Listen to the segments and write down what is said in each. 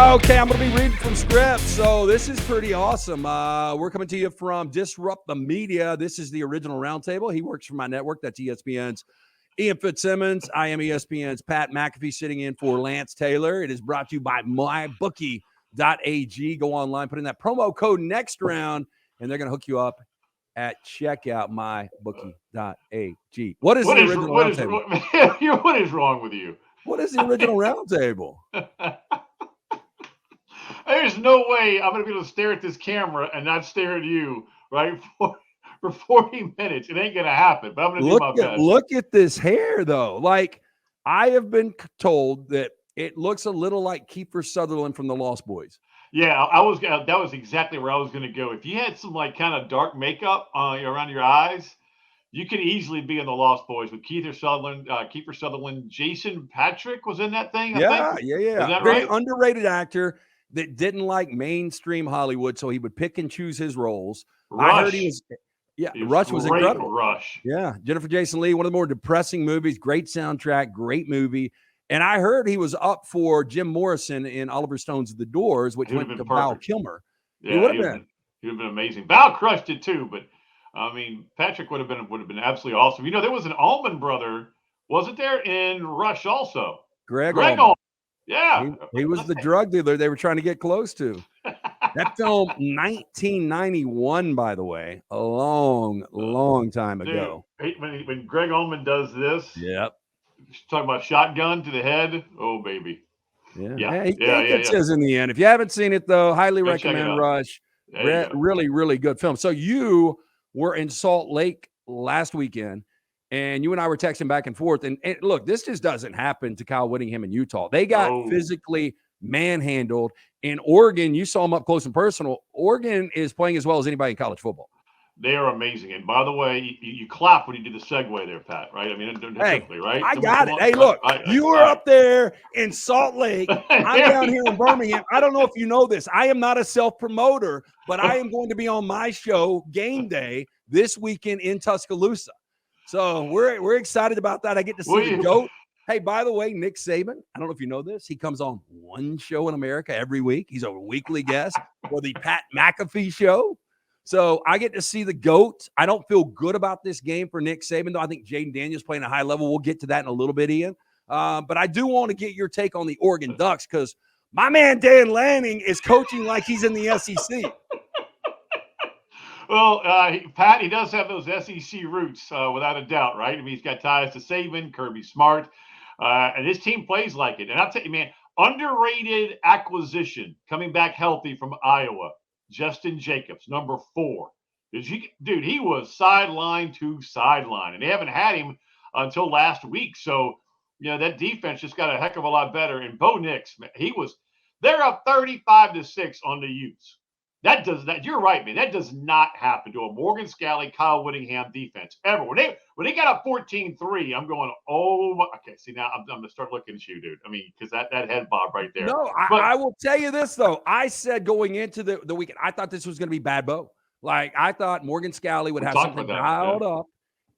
Okay, I'm going to be reading from script, so this is pretty awesome. We're coming to you from Disrupt the Media. This is the original roundtable. He works for my network. That's ESPN's Ian Fitzsimmons. I am ESPN's Pat McAfee, sitting in for Lance Taylor. It is brought to you by mybookie.ag. Go online, put in that promo code next round, and they're going to hook you up at checkout, mybookie.ag. What is the original roundtable? What is wrong with you? What is the original roundtable? There's no way I'm going to be able to stare at this camera and not stare at you, right, for 40 minutes. It ain't going to happen, but I'm going to do my best. Look at this hair, though. Like, I have been told that it looks a little like Kiefer Sutherland from the Lost Boys. Yeah, that was exactly where I was going to go. If you had some, like, kind of dark makeup around your eyes, you could easily be in the Lost Boys with Kiefer Sutherland. Jason Patrick was in that thing, I think. Yeah. Is that Very right? underrated actor that didn't like mainstream Hollywood, so he would pick and choose his roles. Rush. I heard Rush was incredible. Rush. Yeah, Jennifer Jason Leigh, one of the more depressing movies, great soundtrack, great movie. And I heard he was up for Jim Morrison in Oliver Stone's The Doors, which went to Val Kilmer. Yeah, he would have been amazing. Val crushed it too, but I mean, Patrick would have been absolutely awesome. You know, there was an Allman brother, wasn't there, in Rush also? Greg Allman. Yeah. He was the drug dealer they were trying to get close to. That film, 1991, by the way, a long time ago. When Greg Allman does this, yep. Talking about shotgun to the head, oh baby. Yeah. He gets his in the end. If you haven't seen it, though, highly recommend Rush. Really, really good film. So you were in Salt Lake last weekend, and you and I were texting back and forth. And look, this just doesn't happen to Kyle Whittingham in Utah. They got physically manhandled. In Oregon, you saw them up close and personal. Oregon is playing as well as anybody in college football. They are amazing. And by the way, you clap when you do the segue there, Pat, right? I mean, typically, right? I got it. Hey, look, you were up there in Salt Lake. I'm down here in Birmingham. I don't know if you know this. I am not a self-promoter, but I am going to be on my show, Game Day, this weekend in Tuscaloosa. So we're excited about that. I get to see the GOAT. Hey, by the way, Nick Saban, I don't know if you know this. He comes on one show in America every week. He's a weekly guest for the Pat McAfee Show. So I get to see the GOAT. I don't feel good about this game for Nick Saban, though. I think Jaden Daniels playing at a high level. We'll get to that in a little bit, Ian. But I do want to get your take on the Oregon Ducks because my man Dan Lanning is coaching like he's in the SEC. Well, Pat, he does have those SEC roots, without a doubt, right? I mean, he's got ties to Saban, Kirby Smart, and his team plays like it. And I'll tell you, man, underrated acquisition coming back healthy from Iowa. Justin Jacobs, number 4. Dude, he was sideline to sideline, and they haven't had him until last week. So, you know, that defense just got a heck of a lot better. And Bo Nix, man, they're up 35-6 on the Utes. You're right, man. That does not happen to a Morgan Scalley, Kyle Whittingham defense ever. When they got up 14-3, I'm going, oh my. Okay, see, now I'm going to start looking at you, dude. I mean, because that head bob right there. No, I will tell you this, though. I said going into the weekend, I thought this was going to be bad Bo. Like, I thought Morgan Scalley would have something dialed up,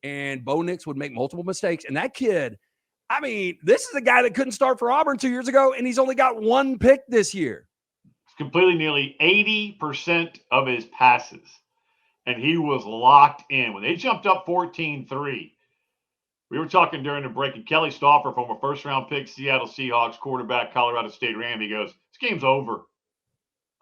and Bo Nix would make multiple mistakes. And that kid, I mean, this is a guy that couldn't start for Auburn 2 years ago, and he's only got 1 pick this year. Completed nearly 80% of his passes, and he was locked in. When they jumped up 14-3, we were talking during the break, and Kelly Stauffer, former first-round pick, Seattle Seahawks quarterback, Colorado State Ram, he goes, this game's over.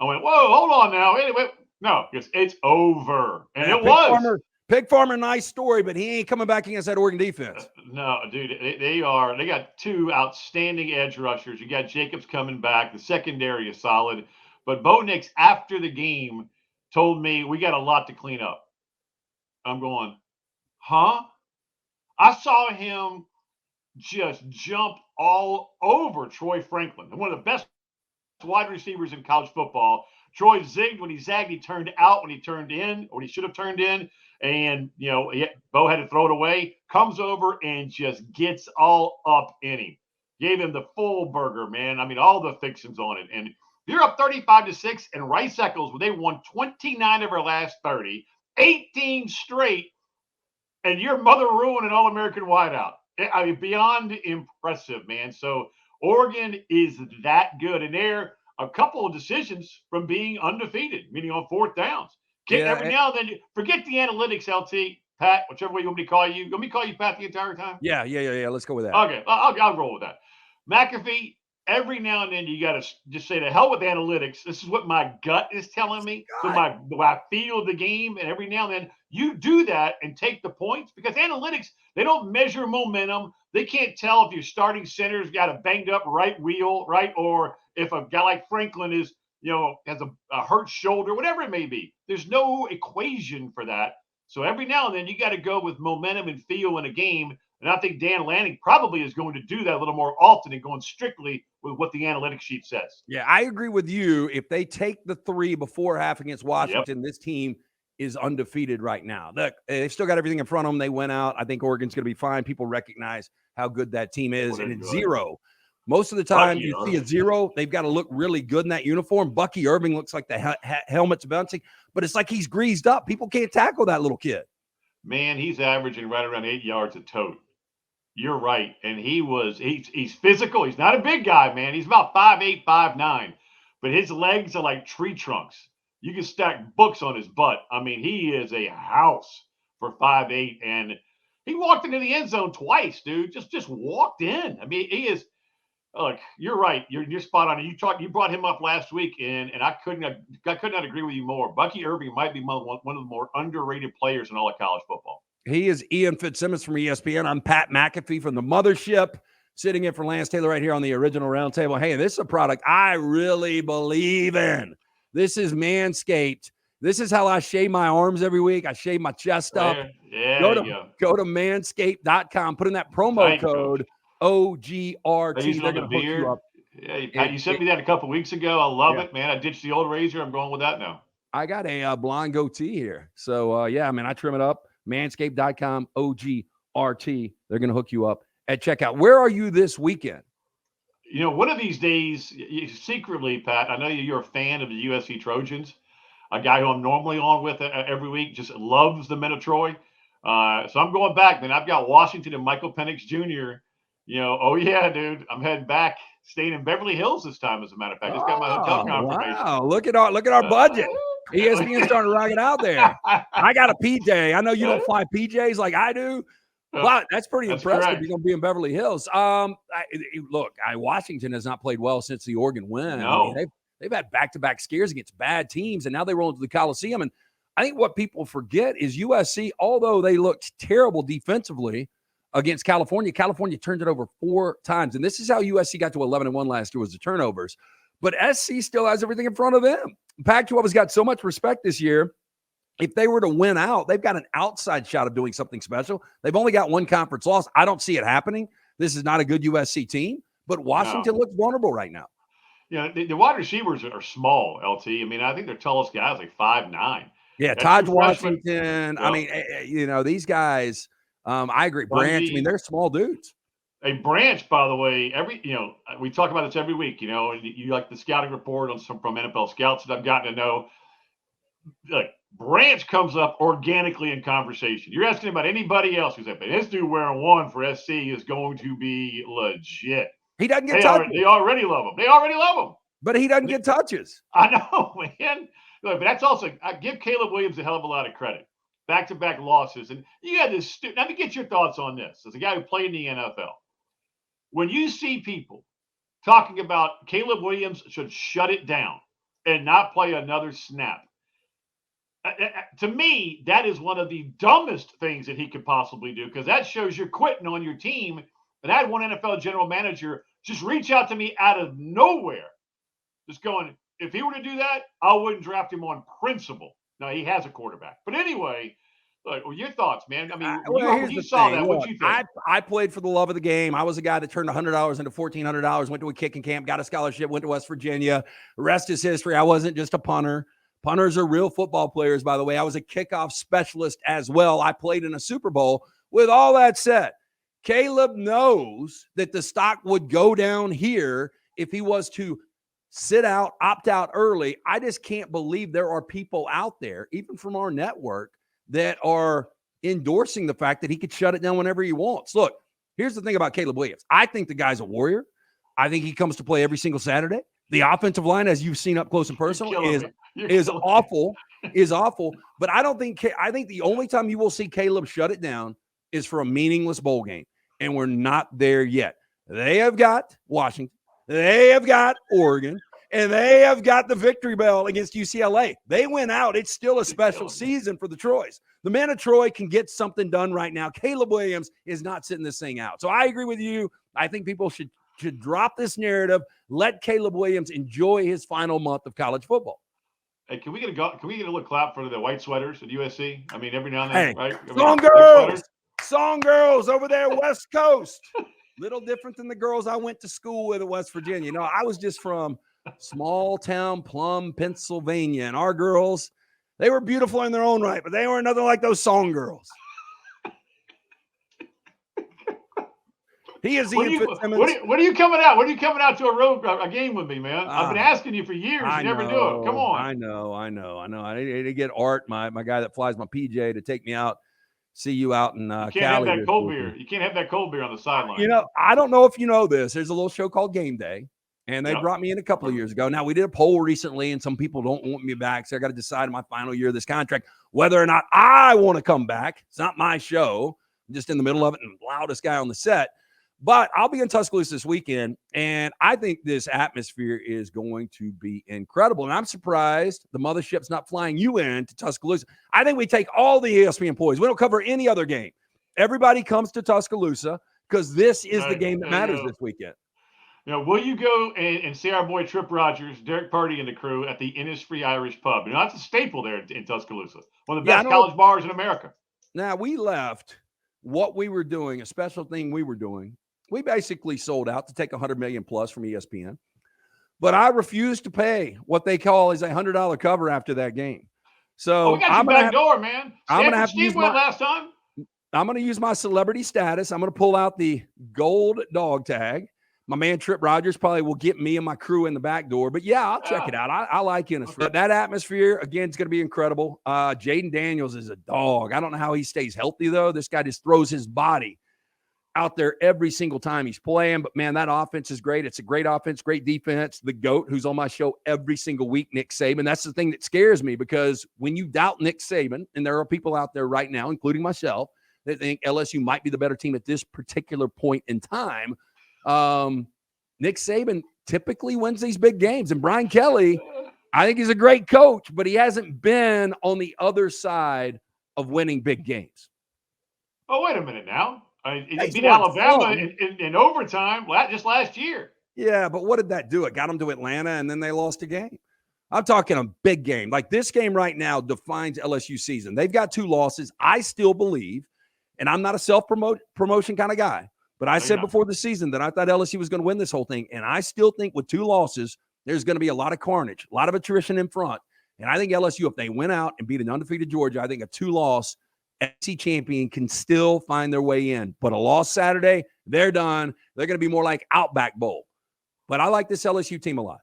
I went, whoa, hold on now. Anyway, no, it's over. And it was. Pig Farmer, nice story, but he ain't coming back against that Oregon defense. No, dude, they got 2 outstanding edge rushers. You got Jacobs coming back. The secondary is solid. But Bo Nix, after the game, told me we got a lot to clean up. I'm going, huh? I saw him just jump all over Troy Franklin, one of the best wide receivers in college football. Troy zigged when he zagged. He turned out when he turned in, or he should have turned in. And, you know, Bo had to throw it away. Comes over and just gets all up in him. Gave him the full burger, man. I mean, all the fixings on it. And you're up 35-6, and Rice Eccles, they won 29 of her last 30, 18 straight, and your mother ruined an All-American wideout. I mean, beyond impressive, man. So Oregon is that good, and they're a couple of decisions from being undefeated, meaning on fourth downs. Every now and then, forget the analytics, LT, Pat, whichever way you want me to call you. You want me to call you Pat the entire time? Yeah. Let's go with that. Okay, I'll roll with that. McAfee, every now and then you got to just say to hell with analytics. This is what my gut is telling me. So my I feel the game, and every now and then you do that and take the points because analytics, they don't measure momentum. They can't tell if your starting center's got a banged up right wheel, right, or if a guy like Franklin is, has a hurt shoulder, whatever it may be. There's no equation for that. So every now and then you got to go with momentum and feel in a game. And I think Dan Lanning probably is going to do that a little more often and going strictly with what the analytics sheet says. Yeah, I agree with you. If they take the 3 before half against Washington, This team is undefeated right now. Look, they've still got everything in front of them. They went out. I think Oregon's going to be fine. People recognize how good that team is. And it's 0. Most of the time you see a 0, they've got to look really good in that uniform. Bucky Irving looks like the helmet's bouncing, but it's like he's greased up. People can't tackle that little kid. Man, he's averaging right around 8 yards a tote. You're right. And he's physical. He's not a big guy, man. He's about 5'8", 5'9", but his legs are like tree trunks. You can stack books on his butt. I mean, he is a house for 5'8", and he walked into the end zone twice, dude. Just walked in. I mean, he is. Look, you're right. You're spot on. You brought him up last week, and I could not agree with you more. Bucky Irving might be one of the more underrated players in all of college football. He is Ian Fitzsimmons from ESPN. I'm Pat McAfee from the mothership, sitting in for Lance Taylor right here on the original Roundtable. Hey, this is a product I really believe in. This is Manscaped. This is how I shave my arms every week. I shave my chest up. Yeah, go to manscaped.com. Put in that promo code OGRT. They're going to hook you up. Yeah, you sent me that a couple weeks ago. I love it, man. I ditched the old razor. I'm going with that now. I got a blonde goatee here. So, I trim it up. Manscaped.com, OGRT. They're going to hook you up at checkout. Where are you this weekend? One of these days, secretly, Pat, I know you're a fan of the USC Trojans, a guy who I'm normally on with every week, just loves the men of Troy. So I'm going back, man. I've got Washington and Michael Penix Jr. Dude, I'm heading back, staying in Beverly Hills this time, as a matter of fact. Just got my hotel confirmation. Wow, look at our budget. ESPN starting to rock it out there. I got a PJ. I know you don't fly PJs like I do. Wow, that's pretty impressive. Correct. You're going to be in Beverly Hills. Washington has not played well since the Oregon win. No. I mean, they've had back-to-back scares against bad teams, and now they roll into the Coliseum. And I think what people forget is USC, although they looked terrible defensively against California turned it over 4 times. And this is how USC got to 11-1 last year, was the turnovers. But SC still has everything in front of them. Pac-12 has got so much respect this year. If they were to win out, they've got an outside shot of doing something special. They've only got 1 conference loss. I don't see it happening. This is not a good USC team, but Washington looks vulnerable right now. Yeah, the wide receivers are small, LT. I mean, I think their tallest guy is like 5'9". Yeah, Todd Washington. I mean, these guys, I agree. Branch, they're small dudes. A Branch, by the way, we talk about this every week. You like the scouting report from NFL scouts that I've gotten to know. Look, Branch comes up organically in conversation. You're asking about anybody else who's like, this dude wearing 1 for SC is going to be legit. He doesn't get touches. They already love him. But he doesn't get touches. I know, man. Look, but that's also, I give Caleb Williams a hell of a lot of credit. Back-to-back losses. And you got this. Let me get your thoughts on this. As a guy who played in the NFL, when you see people talking about Caleb Williams should shut it down and not play another snap, to me, that is one of the dumbest things that he could possibly do, because that shows you're quitting on your team. And I had one NFL general manager just reach out to me out of nowhere, just going, if he were to do that, I wouldn't draft him on principle. Now, he has a quarterback. But anyway, look, your thoughts, man. I mean, when you saw that, what'd you think? I played for the love of the game. I was a guy that turned $100 into $1,400, went to a kicking camp, got a scholarship, went to West Virginia. The rest is history. I wasn't just a punter. Punters are real football players, by the way. I was a kickoff specialist as well. I played in a Super Bowl. With all that said, Caleb knows that the stock would go down here if he was to sit out, opt out early. I just can't believe there are people out there, even from our network, that are endorsing the fact that he could shut it down whenever he wants. Look, here's the thing about Caleb Williams. I think the guy's a warrior. I think he comes to play every single Saturday. The offensive line, as you've seen up close and personal, is awful. But I think the only time you will see Caleb shut it down is for a meaningless bowl game. And we're not there yet. They have got Washington. They have got Oregon. And they have got the victory bell against UCLA. They went out. It's still a special season for the Troys. The men of Troy can get something done right now. Caleb Williams is not sitting this thing out. So I agree with you. I think people should drop this narrative. Let Caleb Williams enjoy his final month of college football. Hey, can we get a little clap for the white sweaters at USC? I mean, every now and then, right? Song girls over there, West Coast. Little different than the girls I went to school with at West Virginia. No, I was just from small town Plum, Pennsylvania, and our girls, they were beautiful in their own right, but they were nothing like those song girls. He is Ian Fitzsimmons. When are you coming out? When are you coming out to a game with me, man? I've been asking you for years. You never do it. Come on. I know. I need to get Art, my guy that flies my PJ, to take me out. See you out in Cali. You can't have that cold beer. You can't have that cold beer on the sideline. You know, I don't know if you know this. There's a little show called Game Day, and they brought me in a couple of years ago. Now, we did a poll recently, and some people don't want me back, so I got to decide in my final year of this contract whether or not I want to come back. It's not my show. I'm just in the middle of it and loudest guy on the set. But I'll be in Tuscaloosa this weekend, and I think this atmosphere is going to be incredible. And I'm surprised the mothership's not flying you in to Tuscaloosa. I think we take all the ESPN employees. We don't cover any other game. Everybody comes to Tuscaloosa because this is the game that matters this weekend. Will you go and see our boy Trip Rogers, Derek Purdy, and the crew at the Innisfree Irish Pub? That's a staple there in Tuscaloosa. One of the best college bars in America. Now, we left what we were doing, a special thing we were doing. We basically sold out to take $100 million plus from ESPN, but I refused to pay what they call is $100 cover after that game. So we got you back door, man. I'm going to have to use last time. I'm going to use my celebrity status. I'm going to pull out the gold dog tag. My man Trip Rogers probably will get me and my crew in the back door. But yeah, I'll check it out. I like Innisfree. Okay. That atmosphere again is going to be incredible. Jaden Daniels is a dog. I don't know how he stays healthy though. This guy just throws his body out there every single time he's playing. But, man, that offense is great. It's a great offense, great defense. The GOAT, who's on my show every single week, Nick Saban. That's the thing that scares me because when you doubt Nick Saban, and there are people out there right now, including myself, that think LSU might be the better team at this particular point in time, Nick Saban typically wins these big games. And Brian Kelly, I think he's a great coach, but he hasn't been on the other side of winning big games. Oh, wait a minute now. He beat Alabama in overtime just last year. Yeah, but what did that do? It got them to Atlanta, and then they lost a game. I'm talking a big game. Like this game right now defines LSU season. They've got 2 losses. I still believe, and I'm not a self-promotion kind of guy, but I said before the season that I thought LSU was going to win this whole thing, and I still think with 2 losses, there's going to be a lot of carnage, a lot of attrition in front. And I think LSU, if they went out and beat an undefeated Georgia, I think a 2-loss SEC champion can still find their way in. But a loss Saturday, they're done. They're going to be more like Outback Bowl. But I like this LSU team a lot.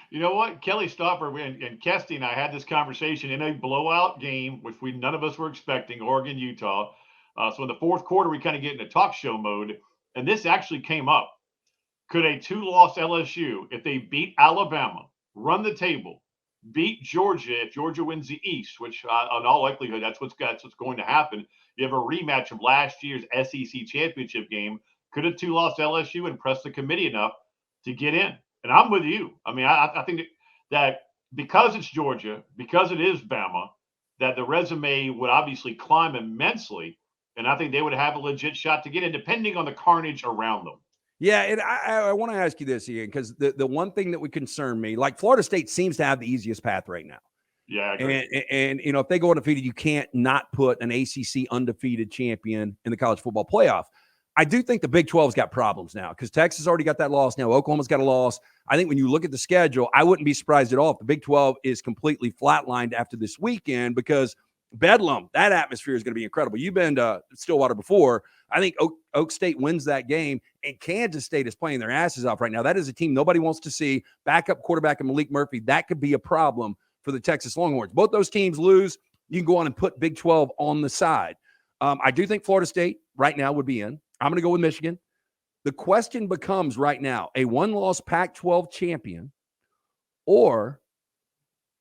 You know what? Kelly Stopper and Kesty and I had this conversation in a blowout game, which none of us were expecting, Oregon, Utah. So in the fourth quarter, we kind of get into talk show mode. And this actually came up. Could a 2-loss LSU, if they beat Alabama, run the table, beat Georgia if Georgia wins the East, which on all likelihood, that's what's going to happen. You have a rematch of last year's SEC championship game. Could a 2-loss LSU impress the committee enough to get in? And I'm with you. I mean, I think that because it's Georgia, because it is Bama, that the resume would obviously climb immensely. And I think they would have a legit shot to get in, depending on the carnage around them. Yeah, and I want to ask you this, Ian, because the one thing that would concern me, like Florida State seems to have the easiest path right now. Yeah, I agree. And if they go undefeated, you can't not put an ACC undefeated champion in the college football playoff. I do think the Big 12's got problems now because Texas already got that loss. Now Oklahoma's got a loss. I think when you look at the schedule, I wouldn't be surprised at all if the Big 12 is completely flatlined after this weekend because Bedlam, that atmosphere is going to be incredible. You've been to Stillwater before. I think Oak State wins that game, and Kansas State is playing their asses off right now. That is a team nobody wants to see. Backup quarterback and Malik Murphy, that could be a problem for the Texas Longhorns. Both those teams lose. You can go on and put Big 12 on the side. I do think Florida State right now would be in. I'm going to go with Michigan. The question becomes right now, a one-loss Pac-12 champion or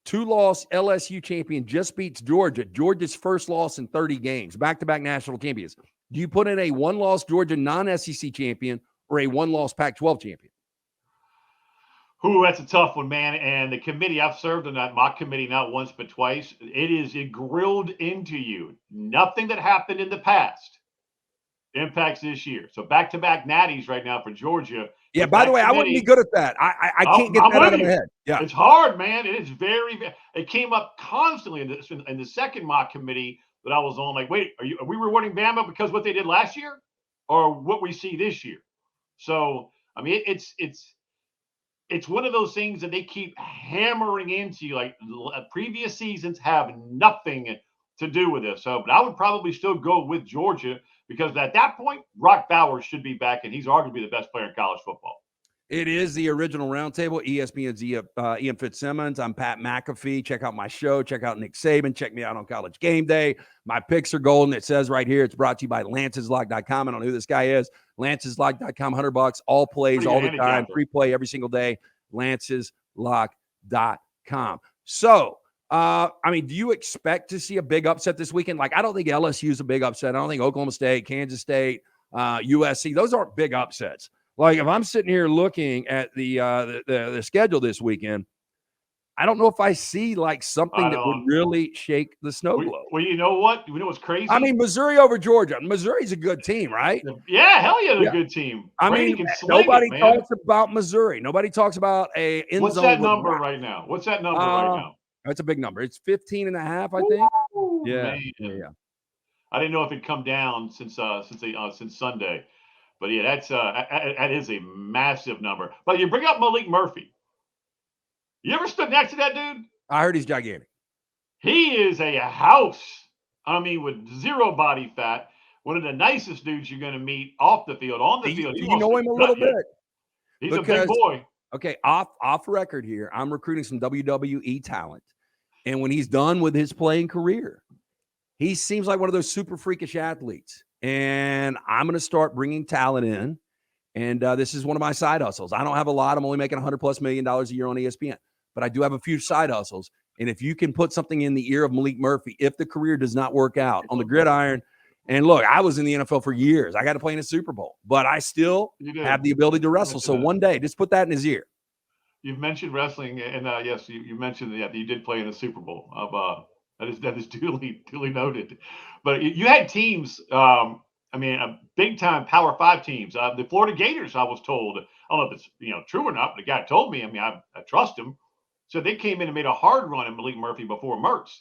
two-loss LSU champion just beats Georgia. Georgia's first loss in 30 games, back-to-back national champions. Do you put in a one-loss Georgia non-SEC champion or a one-loss Pac-12 champion? Ooh, that's a tough one, man. And the committee, I've served on that mock committee not once but twice. It grilled into you. Nothing that happened in the past impacts this year. So back-to-back natties right now for Georgia. Yeah, by the way, I wouldn't be good at that. I can't get that out of my head. Yeah, it's hard, man. It is it came up constantly in the second mock committee that I was on. Like, wait, are we rewarding Bama because what they did last year or what we see this year? So, I mean, it's one of those things that they keep hammering into you. Like previous seasons have nothing to do with this. So, but I would probably still go with Georgia because at that point, Brock Bowers should be back, and he's arguably the best player in college football. It is the original roundtable. ESPN's Ian Fitzsimmons. I'm Pat McAfee. Check out my show. Check out Nick Saban. Check me out on College Game Day. My picks are golden. It says right here, it's brought to you by LancesLock.com. I don't know who this guy is. LancesLock.com, $100, all plays, all the time, free play every single day. LancesLock.com. So, I mean, do you expect to see a big upset this weekend? Like, I don't think LSU is a big upset. I don't think Oklahoma State, Kansas State, USC, those aren't big upsets. Like, if I'm sitting here looking at the schedule this weekend, I don't know if I see like something that would really shake the snow globe. Well, you know what? You know what's crazy? I mean, Missouri over Georgia. Missouri's a good team, right? Yeah, hell yeah, they're a good team. I mean, nobody talks about Missouri. Nobody talks about a end What's zone. That number right now? What's that number right now? That's a big number. It's 15.5, I think. Ooh, yeah. I didn't know if it'd come down since Sunday. But yeah, that is a massive number. But you bring up Malik Murphy. You ever stood next to that dude? I heard he's gigantic. He is a house. I mean, with zero body fat. One of the nicest dudes you're going to meet off the field. On the field, you know him a little bit. He's a big boy. Okay, off record here, I'm recruiting some WWE talent. And when he's done with his playing career, he seems like one of those super freakish athletes. And I'm going to start bringing talent in. And this is one of my side hustles. I don't have a lot. I'm only making $100+ million a year on ESPN. But I do have a few side hustles. And if you can put something in the ear of Malik Murphy, if the career does not work out on the gridiron, and look, I was in the NFL for years. I got to play in a Super Bowl. But I still have the ability to wrestle. So one day, just put that in his ear. You've mentioned wrestling. And yes, you mentioned that you did play in the Super Bowl. That is duly noted. But you had teams, a big-time Power 5 teams. The Florida Gators, I was told, I don't know if it's true or not, but the guy told me, I trust him. So they came in and made a hard run at Malik Murphy before Mertz.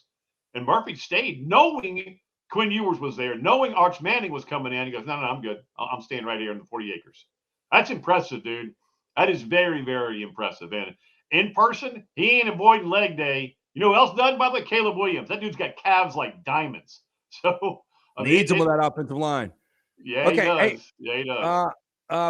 And Murphy stayed knowing Quinn Ewers was there, knowing Arch Manning was coming in. He goes, no, I'm good. I'm staying right here in the 40 acres. That's impressive, dude. That is very, very impressive. And in person, he ain't avoiding leg day. You know who else done? By the way, Caleb Williams. That dude's got calves like diamonds. So needs him with that offensive line. Yeah, okay, he does. Hey, yeah, he does.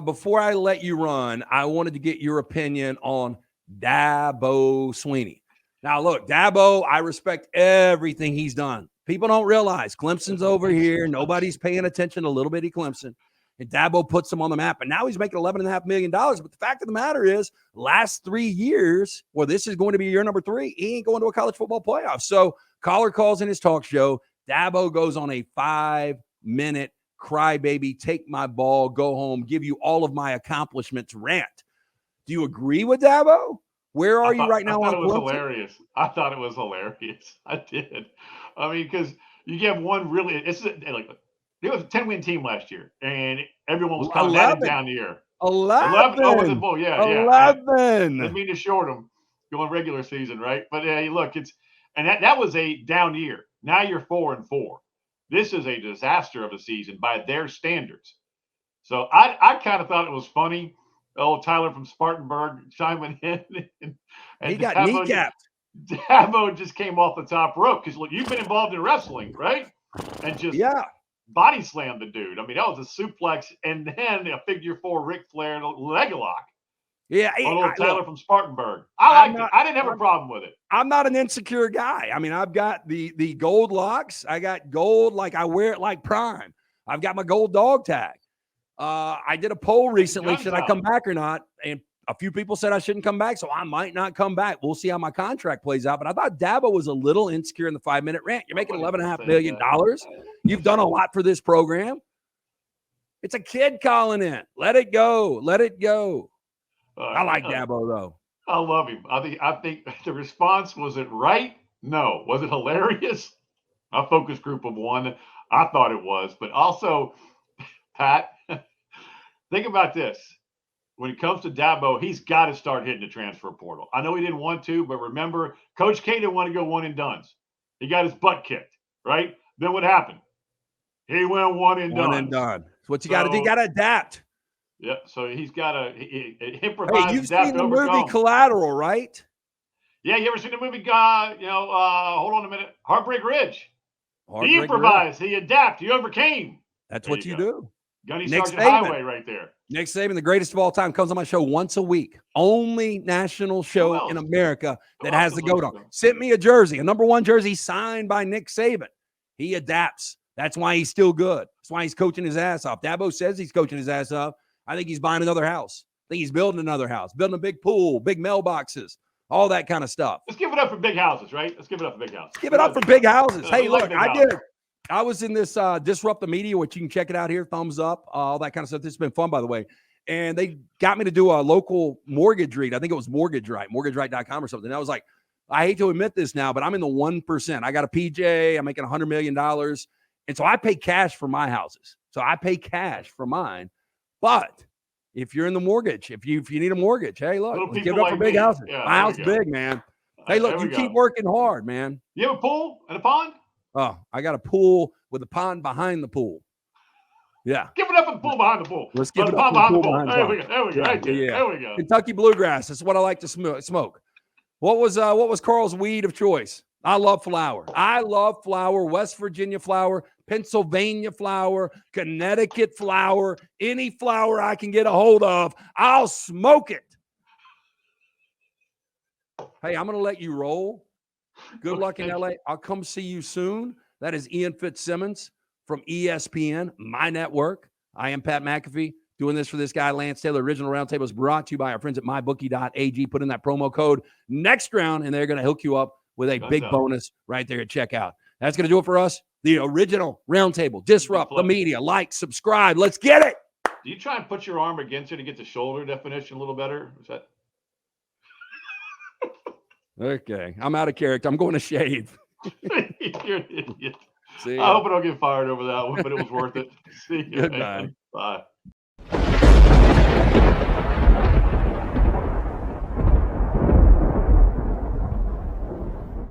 Before I let you run, I wanted to get your opinion on Dabo Swinney. Now, look, Dabo, I respect everything he's done. People don't realize Clemson's over here. Nobody's paying attention to little bitty Clemson. And Dabo puts him on the map. And now he's making $11.5 million. But the fact of the matter is, last 3 years, well, this is going to be year number 3. He ain't going to a college football playoff. So caller calls in his talk show. Dabo goes on a 5-minute crybaby, take my ball, go home, give you all of my accomplishments rant. Do you agree with Dabo? Where are you right now? I thought it was hilarious. I thought it was hilarious. I did. I mean, because you get one really, it's like, it was a 10-win team last year, and everyone was kind of down the year. 11. Oh, was it bull? Yeah, 11. Didn't mean to short them going regular season, right? But look, that was a down year. Now you're 4-4. This is a disaster of a season by their standards. So I kind of thought it was funny. Oh, Tyler from Spartanburg chiming in. And he got kneecapped. Dabo just came off the top rope because, look, you've been involved in wrestling, right? And just body slammed the dude. I mean, that was a suplex and then a figure 4 Ric Flair leg lock. Yeah. Tyler from Spartanburg. I liked it. I didn't have a problem with it. I'm not an insecure guy. I mean, I've got the gold locks. I got gold, like I wear it like Prime. I've got my gold dog tag. I did a poll recently. Guns Should I out. come back or not? And a few people said I shouldn't come back, so I might not come back. We'll see how my contract plays out. But I thought Dabo was a little insecure in the 5-minute rant. You're making $11.5 million. You've done a lot for this program. It's a kid calling in. Let it go. Let it go. I like Dabo, though. I love him. I think the response, was it right? No. Was it hilarious? A focus group of one. I thought it was. But also, Pat, think about this. When it comes to Dabo, he's got to start hitting the transfer portal. I know he didn't want to, but remember, Coach K didn't want to go one and dones. He got his butt kicked, right? Then what happened? He went one and done. One and done. That's what you got to do. You got to adapt. Yeah, so he's got to improvise. Hey, you've seen the movie Collateral, right? Yeah, you ever seen the movie? Hold on a minute. Heartbreak Ridge. He improvised. He adapted. He overcame. That's what you do. Gunny Sergeant Highway right there. Nick Saban, the greatest of all time, comes on my show once a week. Only national show in America that has the GOAT on. Sent me a jersey, a number 1 jersey signed by Nick Saban. He adapts. That's why he's still good. That's why he's coaching his ass off. Dabo says he's coaching his ass off. I think he's buying another house. I think he's building another house, building a big pool, big mailboxes, all that kind of stuff. Let's give it up for big houses, right? Let's give it up for big houses. Give it up for big houses. Hey, look, I was in this Disrupt the Media, which you can check it out here. Thumbs up, all that kind of stuff. This has been fun, by the way. And they got me to do a local mortgage read. I think it was Mortgage Right, mortgageright.com or something. And I was like, I hate to admit this now, but I'm in the 1%. I got a PJ. I'm making $100 million. And so I pay cash for my houses. So I pay cash for mine. But if you're in the mortgage, if you need a mortgage, hey, look, let's give it up for big houses. Yeah, my house is big, man. Hey, look, you keep working hard, man. You have a pool and a pond? Oh, I got a pool with a pond behind the pool. Yeah. Give it up for the pool behind the pool. Let's give it up for the pool behind the pool. There we go. There we go. Kentucky bluegrass. That's what I like to smoke. What was Carl's weed of choice? I love flower. West Virginia flower, Pennsylvania flower, Connecticut flower, any flower I can get a hold of, I'll smoke it. Hey, I'm going to let you roll. Good luck in LA. I'll come see you soon. That is Ian Fitzsimmons from ESPN, my network. I am Pat McAfee, doing this for this guy, Lance Taylor. Original Roundtable is brought to you by our friends at mybookie.ag. Put in that promo code next round, and they're going to hook you up with a big bonus right there at checkout. That's going to do it for us. The original Roundtable. Disrupt the media. Like, subscribe. Let's get it. Do you try and put your arm against it to get the shoulder definition a little better? Is that? Okay. I'm out of character. I'm going to shave. You're an idiot. See I hope I don't get fired over that one, but it was worth it. See you. Goodbye. Bye.